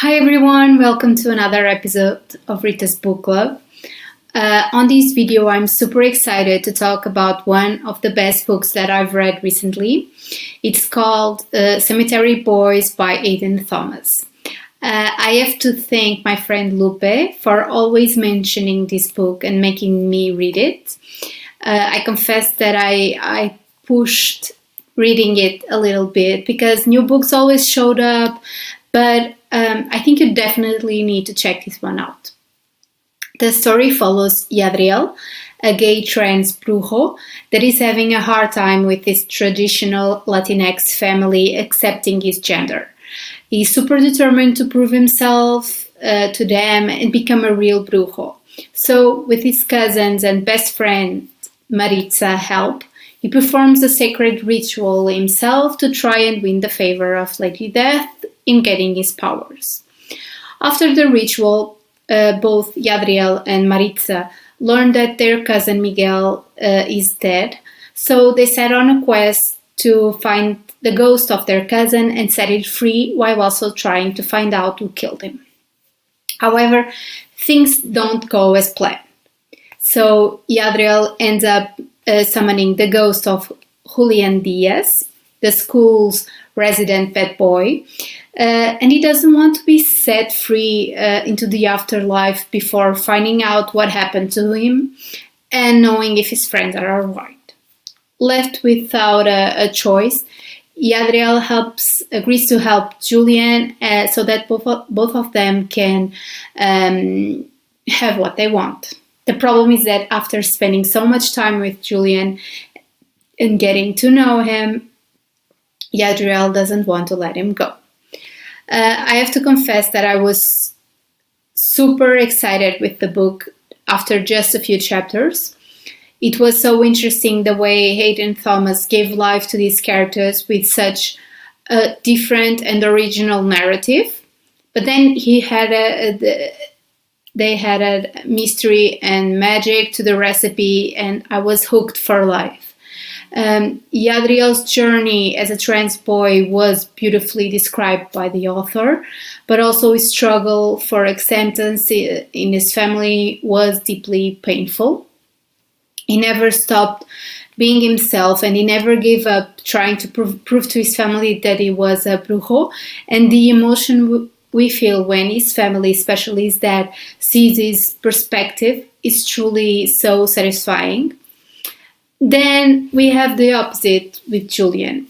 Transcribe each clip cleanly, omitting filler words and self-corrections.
Hi everyone, welcome to another episode of Rita's Book Club. On this video, I'm super excited to talk about one of the best books that I've read recently. It's called Cemetery Boys by Aiden Thomas. I have to thank my friend Lupe for always mentioning this book and making me read it. I confess that I pushed reading it a little bit because new books always showed up, but I think you definitely need to check this one out. The story follows Yadriel, a gay trans brujo that is having a hard time with his traditional Latinx family accepting his gender. He's super determined to prove himself to them and become a real brujo. So, with his cousins and best friend Maritza help, he performs a sacred ritual himself to try and win the favor of Lady Death in getting his powers. After the ritual, both Yadriel and Maritza learn that their cousin Miguel is dead, so they set on a quest to find the ghost of their cousin and set it free while also trying to find out who killed him. However, things don't go as planned. So Yadriel ends up summoning the ghost of Julian Diaz, the school's resident bad boy, and he doesn't want to be set free into the afterlife before finding out what happened to him and knowing if his friends are alright. Left without a choice, Yadriel agrees to help Julian so that both of them can have what they want. The problem is that after spending so much time with Julian and getting to know him, Yadriel doesn't want to let him go. I have to confess that I was super excited with the book after just a few chapters. It was so interesting the way Aiden Thomas gave life to these characters with such a different and original narrative. But then they had a mystery and magic to the recipe, and I was hooked for life. Yadriel's journey as a trans boy was beautifully described by the author, but also his struggle for acceptance in his family was deeply painful. He never stopped being himself, and he never gave up trying to prove to his family that he was a brujo, and the emotion we feel when his family, especially his dad, sees his perspective is truly so satisfying. Then we have the opposite with Julian.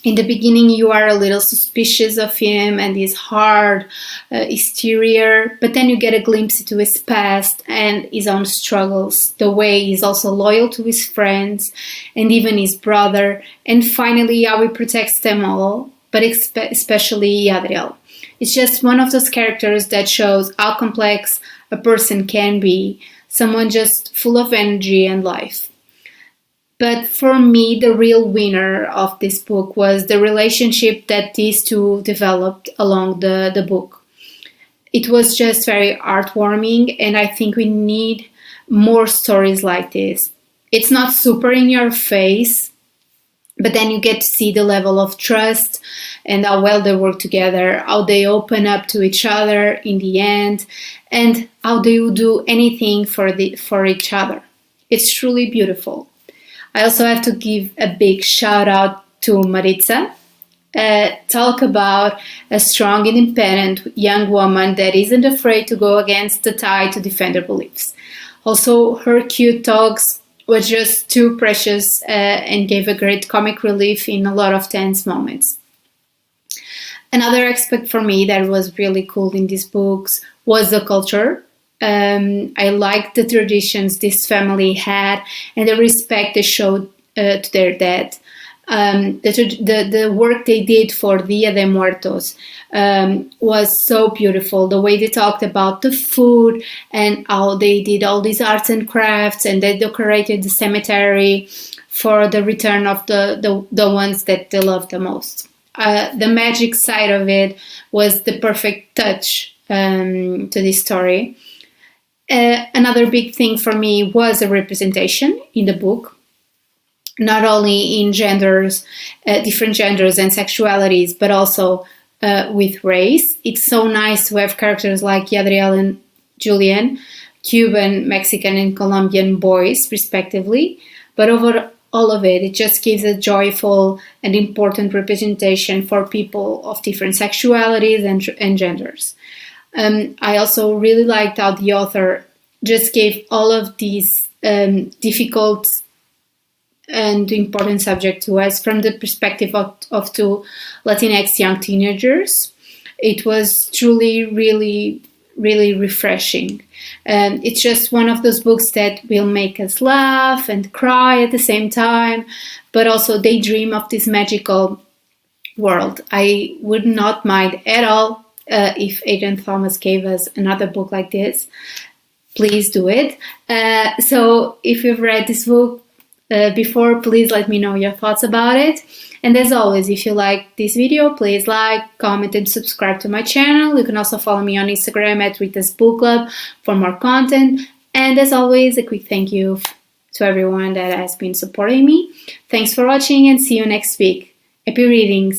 In the beginning, you are a little suspicious of him and his hard exterior, but then you get a glimpse into his past and his own struggles, the way he's also loyal to his friends and even his brother, and finally how he protects them all, but especially Yadriel. It's just one of those characters that shows how complex a person can be, someone just full of energy and life. But for me, the real winner of this book was the relationship that these two developed along the book. It was just very heartwarming, and I think we need more stories like this. It's not super in your face, but then you get to see the level of trust and how well they work together, how they open up to each other in the end, and how they will do anything for each other. It's truly beautiful. I also have to give a big shout out to Maritza. Talk about a strong, independent young woman that isn't afraid to go against the tide to defend her beliefs. Also, her cute dogs were just too precious and gave a great comic relief in a lot of tense moments. Another aspect for me that was really cool in these books was the culture. I liked the traditions this family had and the respect they showed to their dead. The work they did for Dia de Muertos was so beautiful. The way they talked about the food and how they did all these arts and crafts, and they decorated the cemetery for the return of the ones that they loved the most. The magic side of it was the perfect touch to this story. Another big thing for me was the representation in the book. not only in genders, different genders and sexualities, but also with race. It's so nice to have characters like Yadriel and Julian, Cuban, Mexican, and Colombian boys, respectively. But over all of it, it just gives a joyful and important representation for people of different sexualities and genders. I also really liked how the author just gave all of these difficult and important subject to us from the perspective of two Latinx young teenagers. It was truly, really, really refreshing. It's just one of those books that will make us laugh and cry at the same time, but also daydream of this magical world. I would not mind at all if Aiden Thomas gave us another book like this. Please do it. So if you've read this book before, please let me know your thoughts about it. And as always, if you like this video, please like, comment, and subscribe to my channel. You can also follow me on Instagram at Rita's Book Club for more content. And as always, a quick thank you to everyone that has been supporting me. Thanks for watching and see you next week. Happy readings!